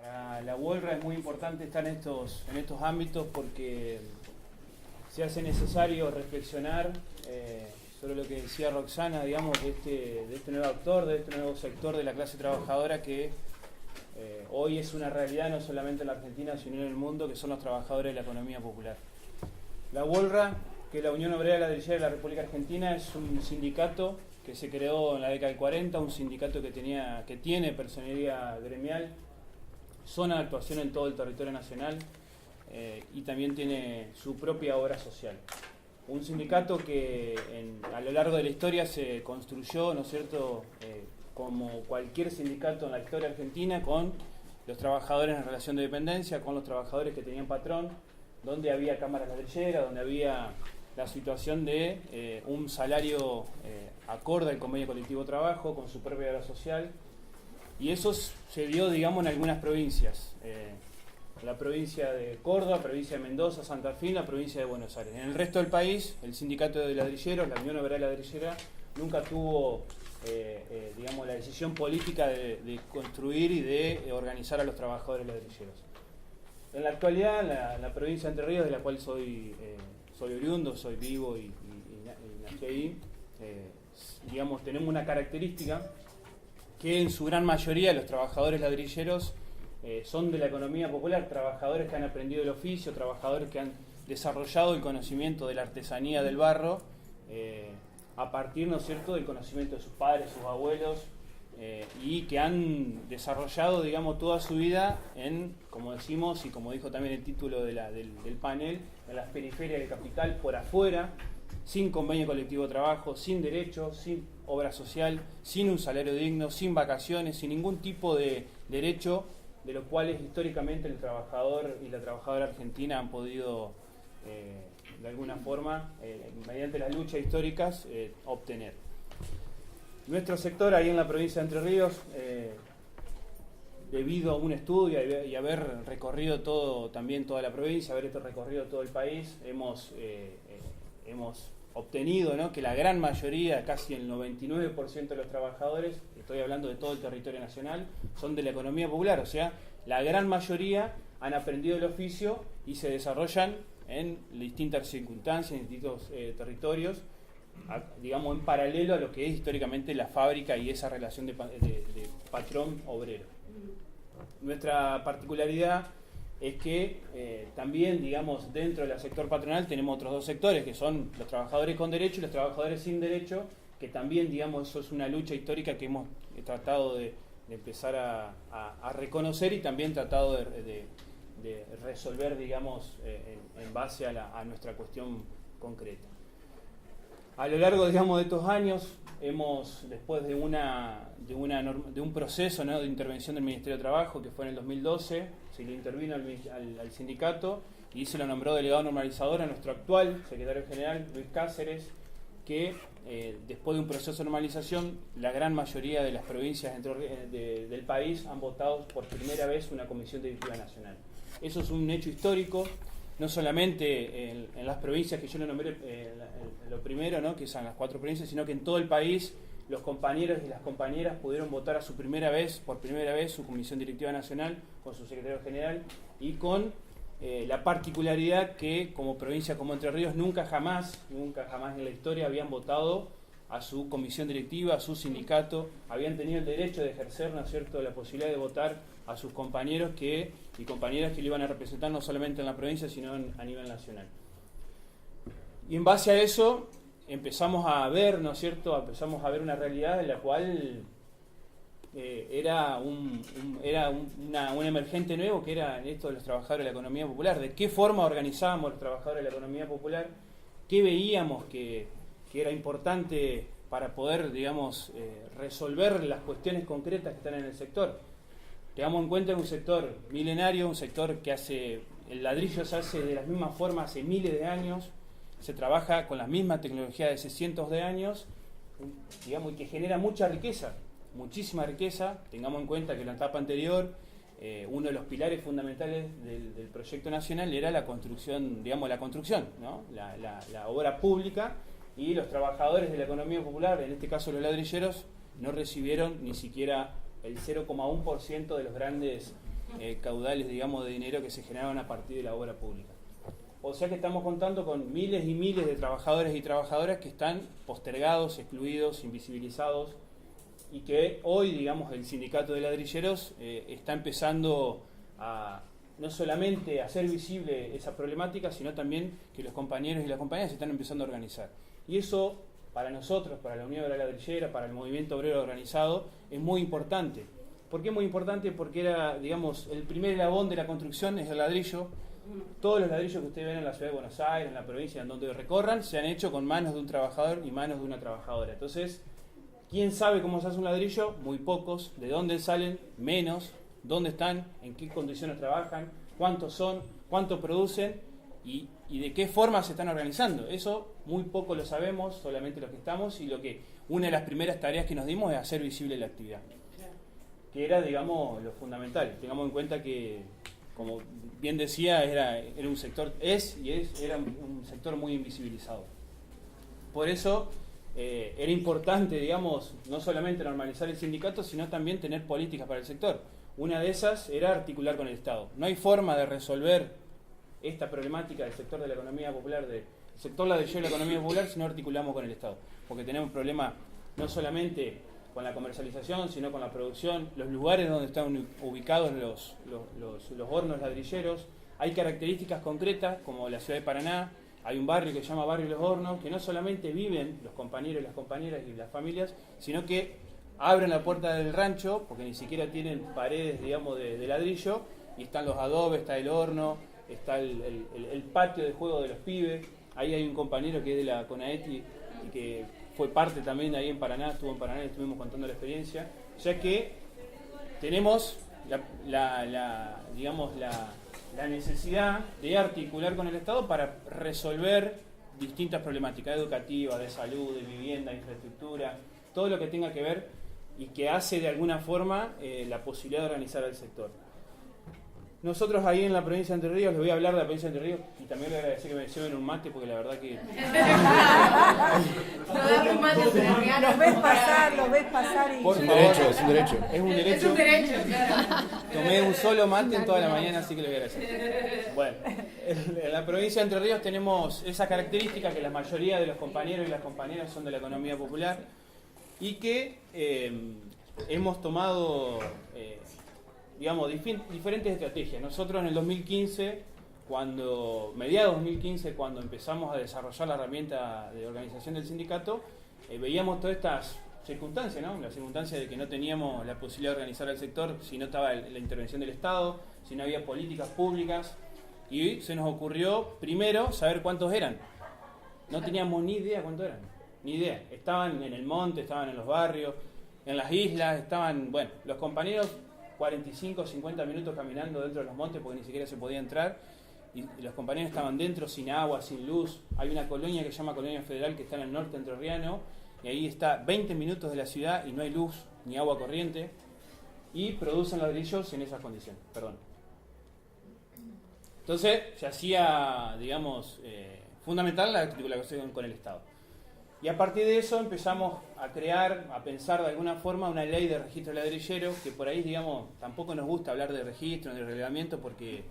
Para la UOLRA es muy importante estar en estos ámbitos porque se hace necesario reflexionar sobre lo que decía Roxana, digamos, de este nuevo actor, de este nuevo sector de la clase trabajadora que hoy es una realidad no solamente en la Argentina, sino en el mundo, que son los trabajadores de la economía popular. La UOLRA, que es la Unión Obrera Ladrillera de la República Argentina, es un sindicato que se creó en la década del 40, un sindicato que tiene personería gremial, zona de actuación en todo el territorio nacional y también tiene su propia obra social. Un sindicato que a lo largo de la historia se construyó, ¿no es cierto?, como cualquier sindicato en la historia argentina, con los trabajadores en relación de dependencia, con los trabajadores que tenían patrón, donde había cámaras ladrilleras, donde había la situación de un salario acorde al convenio colectivo de trabajo, con su propia obra social. Y eso se dio, digamos, en algunas provincias. La provincia de Córdoba, provincia de Mendoza, Santa Fe, la provincia de Buenos Aires. En el resto del país, el sindicato de ladrilleros, la Unión Obrera Ladrillera, nunca tuvo, digamos, la decisión política de construir y de organizar a los trabajadores ladrilleros. En la actualidad, la provincia de Entre Ríos, de la cual soy oriundo, soy vivo y nací ahí, digamos, tenemos una característica que en su gran mayoría los trabajadores ladrilleros son de la economía popular, trabajadores que han aprendido el oficio, trabajadores que han desarrollado el conocimiento de la artesanía del barro a partir, ¿no es cierto?, del conocimiento de sus padres, sus abuelos, y que han desarrollado, digamos, toda su vida en, como decimos, y como dijo también el título del panel, en las periferias del capital, por afuera, sin convenio colectivo de trabajo, sin derechos, sin obra social, sin un salario digno, sin vacaciones, sin ningún tipo de derecho de los cuales históricamente el trabajador y la trabajadora argentina han podido, de alguna forma, mediante las luchas históricas, obtener. Nuestro sector ahí en la provincia de Entre Ríos, debido a un estudio y haber recorrido toda la provincia, haber recorrido todo el país, hemos obtenido, ¿no?, que la gran mayoría, casi el 99% de los trabajadores, estoy hablando de todo el territorio nacional, son de la economía popular, o sea, la gran mayoría han aprendido el oficio y se desarrollan en distintas circunstancias, en distintos territorios, digamos, en paralelo a lo que es históricamente la fábrica y esa relación de patrón-obrero. Nuestra particularidad es que también, digamos, dentro del sector patronal tenemos otros dos sectores, que son los trabajadores con derecho y los trabajadores sin derecho, que también, digamos, eso es una lucha histórica que hemos tratado de empezar a reconocer y también tratado de resolver, digamos, en base a nuestra cuestión concreta. A lo largo, digamos, de estos años, después de un proceso, ¿no?, de intervención del Ministerio de Trabajo, que fue en el 2012, se le intervino al sindicato y se lo nombró delegado normalizador a nuestro actual secretario general, Luis Cáceres, que después de un proceso de normalización, la gran mayoría de las provincias del país han votado por primera vez una comisión directiva nacional. Eso es un hecho histórico, no solamente en las provincias que yo le nombré lo primero, ¿no?, que son las 4 provincias, sino que en todo el país los compañeros y las compañeras pudieron votar por primera vez su comisión directiva nacional con su secretario general y con la particularidad que como provincia como Entre Ríos nunca jamás en la historia habían votado a su comisión directiva, a su sindicato, habían tenido el derecho de ejercer, ¿no es cierto?, la posibilidad de votar a sus compañeros y compañeras que le iban a representar no solamente en la provincia, sino a nivel nacional. Y en base a eso empezamos a ver, ¿no es cierto?, empezamos a ver una realidad en la cual era un emergente nuevo, que era esto de los trabajadores de la economía popular. ¿De qué forma organizábamos los trabajadores de la economía popular? ¿Qué veíamos que era importante para poder, digamos, resolver las cuestiones concretas que están en el sector? Tengamos en cuenta que es un sector milenario, un sector que el ladrillo se hace de la misma forma hace miles de años, se trabaja con la misma tecnología de hace cientos de años, digamos, y que genera mucha riqueza, muchísima riqueza. Tengamos en cuenta que en la etapa anterior, uno de los pilares fundamentales del proyecto nacional era la construcción, ¿no?, la obra pública, y los trabajadores de la economía popular, en este caso los ladrilleros, no recibieron ni siquiera el 0,1% de los grandes caudales, digamos, de dinero que se generaron a partir de la obra pública. O sea que estamos contando con miles y miles de trabajadores y trabajadoras que están postergados, excluidos, invisibilizados, y que hoy, digamos, el sindicato de ladrilleros está empezando a no solamente hacer visible esa problemática, sino también que los compañeros y las compañeras se están empezando a organizar. Y eso, para nosotros, para la Unión Obrera Ladrillera, para el movimiento obrero organizado, es muy importante. ¿Por qué es muy importante? Porque era, digamos, el primer eslabón de la construcción es el ladrillo. Todos los ladrillos que ustedes ven en la ciudad de Buenos Aires, en la provincia, en donde recorran, se han hecho con manos de un trabajador y manos de una trabajadora. Entonces, ¿quién sabe cómo se hace un ladrillo? Muy pocos. ¿De dónde salen? Menos. ¿Dónde están? ¿En qué condiciones trabajan? ¿Cuántos son? ¿Cuánto producen? ¿Y de qué forma se están organizando? Eso muy poco lo sabemos, solamente los que estamos, y una de las primeras tareas que nos dimos es hacer visible la actividad. Que era, digamos, lo fundamental. Tengamos en cuenta que, como bien decía, era un sector, era un sector muy invisibilizado. Por eso era importante, digamos, no solamente normalizar el sindicato, sino también tener políticas para el sector. Una de esas era articular con el Estado. No hay forma de resolver esta problemática del sector de la economía popular, del sector ladrillero de la economía popular, si no articulamos con el Estado. Porque tenemos un problema no solamente con la comercialización, sino con la producción, los lugares donde están ubicados los hornos ladrilleros. Hay características concretas, como la ciudad de Paraná, hay un barrio que se llama Barrio Los Hornos, que no solamente viven los compañeros y las compañeras y las familias, sino que abren la puerta del rancho, porque ni siquiera tienen paredes, digamos, de ladrillo, y están los adobes, está el horno, está el patio de juego de los pibes. Ahí hay un compañero que es de la CONAETI y que fue parte también ahí en Paraná, estuvo en Paraná y estuvimos contando la experiencia. O sea que tenemos digamos, la necesidad de articular con el Estado para resolver distintas problemáticas educativas, de salud, de vivienda, de infraestructura, todo lo que tenga que ver y que hace de alguna forma la posibilidad de organizar al sector. Nosotros ahí en la provincia de Entre Ríos, les voy a hablar de la provincia de Entre Ríos y también les voy a agradecer que me lleven un mate porque la verdad que... Los ves pasar y... Por es un favor, derecho, es un derecho. Es un derecho. Es un derecho, claro. Tomé un solo mate en toda la mañana, así que les voy a agradecer. Bueno, en la provincia de Entre Ríos tenemos esa característica que la mayoría de los compañeros y las compañeras son de la economía popular y que hemos tomado... digamos, diferentes estrategias. Nosotros en el 2015, mediados de 2015, cuando empezamos a desarrollar la herramienta de organización del sindicato, veíamos todas estas circunstancias, ¿no? La circunstancia de que no teníamos la posibilidad de organizar al sector si no estaba la intervención del Estado, si no había políticas públicas, y se nos ocurrió, primero, saber cuántos eran. No teníamos ni idea cuántos eran, ni idea. Estaban en el monte, estaban en los barrios, en las islas, estaban, bueno, los compañeros 45 o 50 minutos caminando dentro de los montes porque ni siquiera se podía entrar y los compañeros estaban dentro sin agua, sin luz. Hay una colonia que se llama Colonia Federal que está en el norte entrerriano y ahí está 20 minutos de la ciudad y no hay luz ni agua corriente y producen ladrillos en esas condiciones. Entonces se hacía, digamos, fundamental la articulación con el Estado. Y a partir de eso empezamos a crear, a pensar de alguna forma una ley de registro ladrillero, que por ahí, digamos, tampoco nos gusta hablar de registro, de relevamiento, porque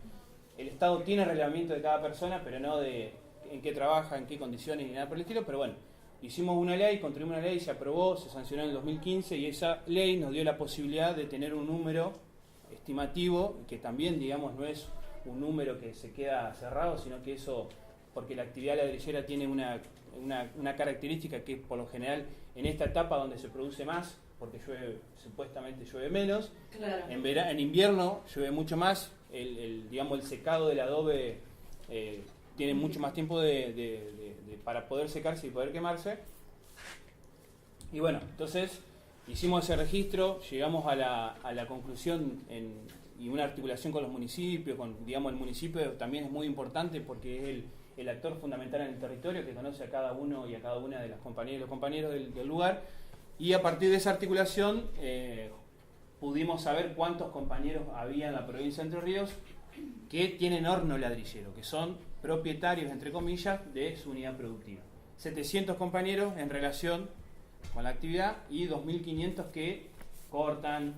el Estado tiene relevamiento de cada persona, pero no de en qué trabaja, en qué condiciones ni nada por el estilo. Pero bueno, hicimos una ley, construimos una ley, se aprobó, se sancionó en el 2015 y esa ley nos dio la posibilidad de tener un número estimativo, que también, digamos, no es un número que se queda cerrado, sino que eso, porque la actividad ladrillera tiene una característica que por lo general en esta etapa donde se produce más, porque supuestamente llueve menos, claro. En invierno llueve mucho más, digamos el secado del adobe tiene mucho más tiempo para poder secarse y poder quemarse. Y bueno, entonces hicimos ese registro, llegamos a la conclusión y una articulación con los municipios, digamos el municipio también es muy importante porque es el actor fundamental en el territorio que conoce a cada uno y a cada una de las compañeras y los compañeros del lugar, y a partir de esa articulación pudimos saber cuántos compañeros había en la provincia de Entre Ríos que tienen horno ladrillero, que son propietarios, entre comillas, de su unidad productiva. 700 compañeros en relación con la actividad y 2.500 que cortan,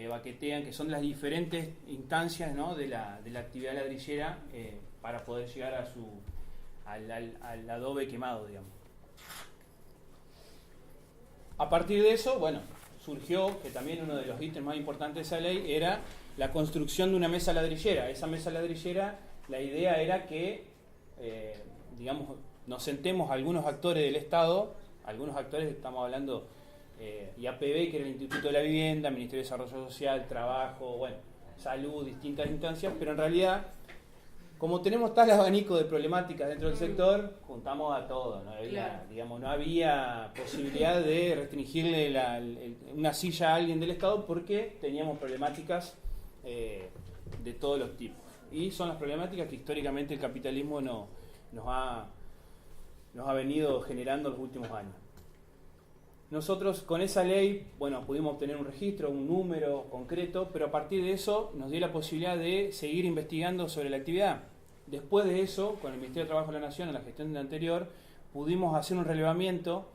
baquetean, que son las diferentes instancias, ¿no?, de la actividad ladrillera para poder llegar al adobe quemado, digamos. A partir de eso, bueno, surgió que también uno de los ítems más importantes de esa ley era la construcción de una mesa ladrillera. Esa mesa ladrillera, la idea era que, digamos, nos sentemos algunos actores del Estado, algunos actores, estamos hablando IAPB, que era el Instituto de la Vivienda, Ministerio de Desarrollo Social, Trabajo, bueno, Salud, distintas instancias, pero en realidad, como tenemos tal abanico de problemáticas dentro del sector, juntamos a todos, no había, digamos, no había posibilidad de restringirle una silla a alguien del Estado porque teníamos problemáticas de todos los tipos. Y son las problemáticas que históricamente el capitalismo nos ha venido generando en los últimos años. Nosotros con esa ley, bueno, pudimos obtener un registro, un número concreto, pero a partir de eso nos dio la posibilidad de seguir investigando sobre la actividad. Después de eso, con el Ministerio de Trabajo de la Nación, en la gestión anterior, pudimos hacer un relevamiento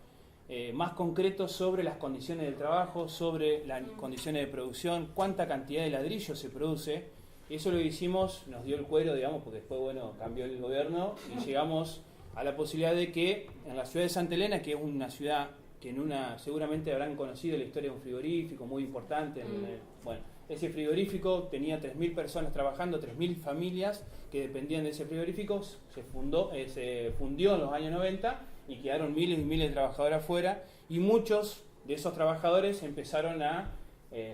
más concreto sobre las condiciones del trabajo, sobre las condiciones de producción, cuánta cantidad de ladrillo se produce. Eso lo hicimos, nos dio el cuero, digamos, porque después, bueno, cambió el gobierno y llegamos a la posibilidad de que en la ciudad de Santa Elena, que es una ciudad que seguramente habrán conocido la historia de un frigorífico muy importante. Bueno, ese frigorífico tenía 3.000 personas trabajando, 3.000 familias que dependían de ese frigorífico, se fundió en los años 90 y quedaron miles y miles de trabajadores afuera, y muchos de esos trabajadores empezaron a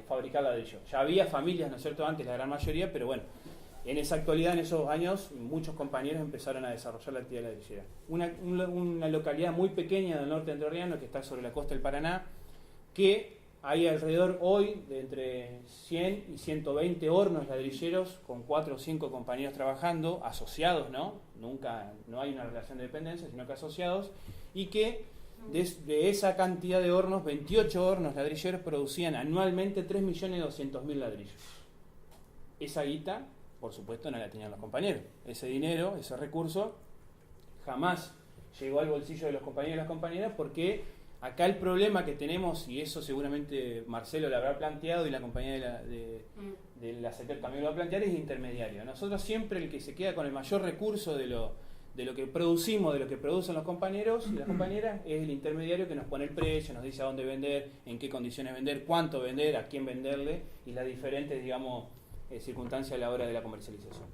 fabricar ladrillo. Ya había familias, ¿no es cierto?, antes, la gran mayoría, pero bueno, en esa actualidad, en esos años, muchos compañeros empezaron a desarrollar la actividad ladrillera. Una localidad muy pequeña del norte entrerriano, que está sobre la costa del Paraná, que hay alrededor hoy de entre 100 y 120 hornos ladrilleros con 4 o 5 compañeros trabajando, asociados, ¿no? No hay una relación de dependencia, sino que asociados, y que de esa cantidad de hornos, 28 hornos ladrilleros producían anualmente 3.200.000 ladrillos. Esa guita, por supuesto, no la tenían los compañeros. Ese dinero, ese recurso, jamás llegó al bolsillo de los compañeros y las compañeras, porque acá el problema que tenemos, y eso seguramente Marcelo lo habrá planteado y la compañía de la CETER también lo va a plantear, es intermediario. Nosotros siempre el que se queda con el mayor recurso de lo que producimos, de lo que producen los compañeros y las compañeras, es el intermediario que nos pone el precio, nos dice a dónde vender, en qué condiciones vender, cuánto vender, a quién venderle y las diferentes, digamos, circunstancias a la hora de la comercialización.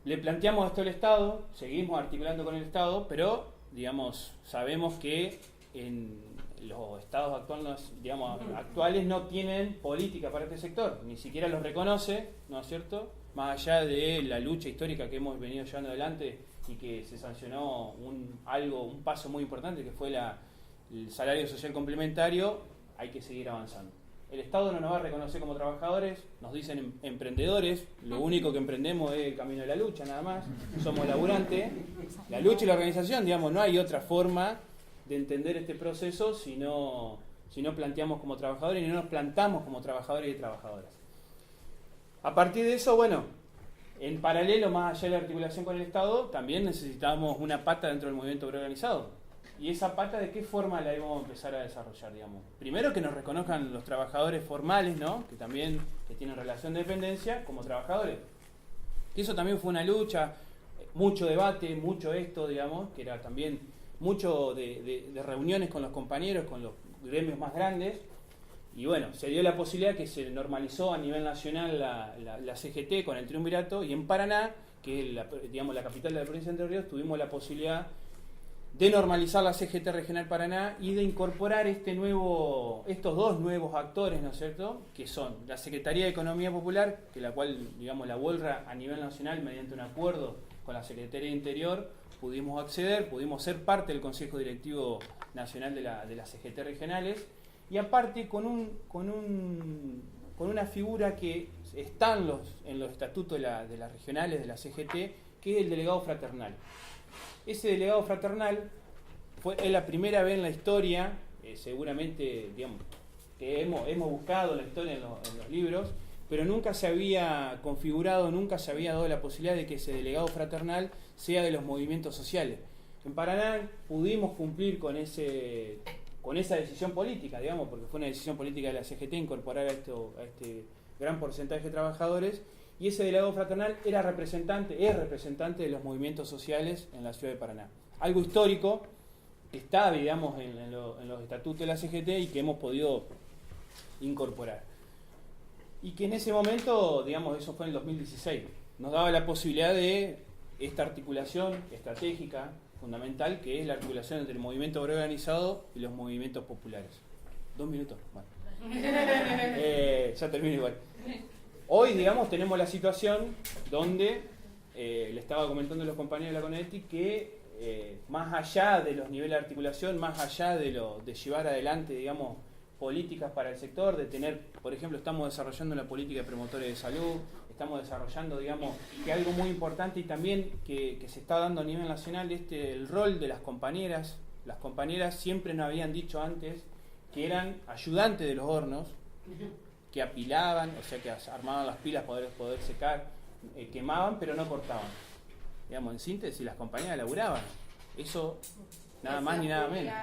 Le planteamos esto al Estado, seguimos articulando con el Estado, pero, digamos, sabemos que en los estados actuales no tienen política para este sector, ni siquiera los reconoce, ¿no es cierto?, más allá de la lucha histórica que hemos venido llevando adelante y que se sancionó un paso muy importante, que fue el salario social complementario. Hay que seguir avanzando. El Estado no nos va a reconocer como trabajadores, nos dicen emprendedores, lo único que emprendemos es el camino de la lucha, nada más, somos laburantes. La lucha y la organización, digamos, no hay otra forma de entender este proceso si no planteamos como trabajadores y no nos plantamos como trabajadores y trabajadoras. A partir de eso, bueno, en paralelo, más allá de la articulación con el Estado, también necesitamos una pata dentro del movimiento organizado. ¿Y esa pata de qué forma la íbamos a empezar a desarrollar, digamos? Primero, que nos reconozcan los trabajadores formales, ¿no?, que tienen relación de dependencia, como trabajadores. Y eso también fue una lucha, mucho debate, mucho esto, digamos, que era también mucho de reuniones con los compañeros, con los gremios más grandes. Y bueno, se dio la posibilidad que se normalizó a nivel nacional la CGT con el triunvirato, y en Paraná, que es la capital de la provincia de Entre Ríos, tuvimos la posibilidad de normalizar la CGT Regional Paraná y de incorporar estos dos nuevos actores, ¿no es cierto?, que son la Secretaría de Economía Popular, que la cual, digamos, la UELRA a nivel nacional, mediante un acuerdo con la Secretaría de Interior, pudimos acceder, pudimos ser parte del Consejo Directivo Nacional de las CGT regionales, y aparte con una figura que está en los estatutos de las regionales de la CGT, que es el delegado fraternal. Ese delegado fraternal es la primera vez en la historia, seguramente, digamos, que hemos buscado la historia en los libros, pero nunca se había configurado, nunca se había dado la posibilidad de que ese delegado fraternal sea de los movimientos sociales. En Paraná pudimos cumplir con ese con esa decisión política, digamos, porque fue una decisión política de la CGT incorporar a este gran porcentaje de trabajadores, y ese delegado fraternal es representante de los movimientos sociales en la ciudad de Paraná. Algo histórico que está, digamos, en los estatutos de la CGT y que hemos podido incorporar. Y que en ese momento, digamos, eso fue en el 2016, nos daba la posibilidad de esta articulación estratégica fundamental, que es la articulación entre el movimiento obrero organizado y los movimientos populares. 2 minutos, bueno. Ya termino igual. Hoy, digamos, tenemos la situación donde, le estaba comentando a los compañeros de la CONEDETI, que más allá de los niveles de articulación, más allá de llevar adelante, digamos, políticas para el sector, de tener, por ejemplo, estamos desarrollando una política de promotores de salud, estamos desarrollando, digamos, que algo muy importante y también que se está dando a nivel nacional, el rol de las compañeras. Las compañeras siempre nos habían dicho antes que eran ayudantes de los hornos, que apilaban, o sea, que armaban las pilas para poder secar, quemaban, pero no cortaban. Digamos, en síntesis, las compañeras laburaban. Eso, nada más ni nada menos.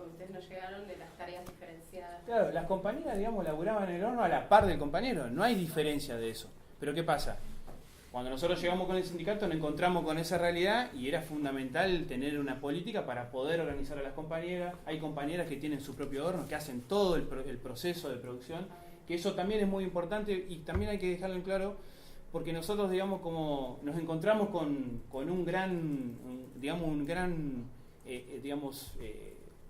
Ustedes no llegaron de las tareas diferenciadas. Claro, las compañeras, digamos, laburaban en el horno a la par del compañero, no hay diferencia de eso. Pero ¿qué pasa? Cuando nosotros llegamos con el sindicato nos encontramos con esa realidad y era fundamental tener una política para poder organizar a las compañeras. Hay compañeras que tienen su propio horno, que hacen todo el proceso de producción, que eso también es muy importante y también hay que dejarlo en claro, porque nosotros, digamos, como nos encontramos con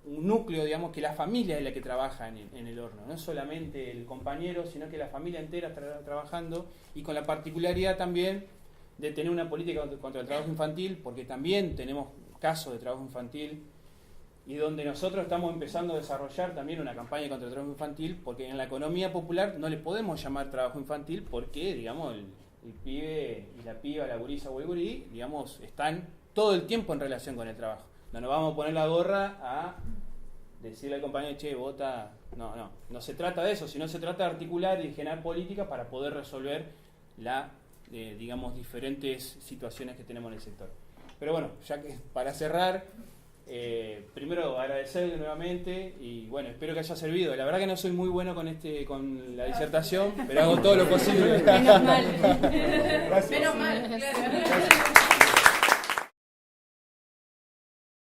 un núcleo, digamos, que la familia es la que trabaja en el horno, no es solamente el compañero, sino que la familia entera está trabajando, y con la particularidad también de tener una política contra el trabajo infantil, porque también tenemos casos de trabajo infantil, y donde nosotros estamos empezando a desarrollar también una campaña contra el trabajo infantil, porque en la economía popular no le podemos llamar trabajo infantil porque, digamos, el pibe y la piba, la gurisa o el gurí, digamos, están todo el tiempo en relación con el trabajo. No nos vamos a poner la gorra a decirle al compañero, che, vota. No se trata de eso, sino se trata de articular y generar políticas para poder resolver digamos, diferentes situaciones que tenemos en el sector. Pero bueno, ya que para cerrar, primero agradecerle nuevamente y bueno, espero que haya servido. La verdad que no soy muy bueno con la disertación, pero hago todo lo posible. Menos mal. Menos mal, claro.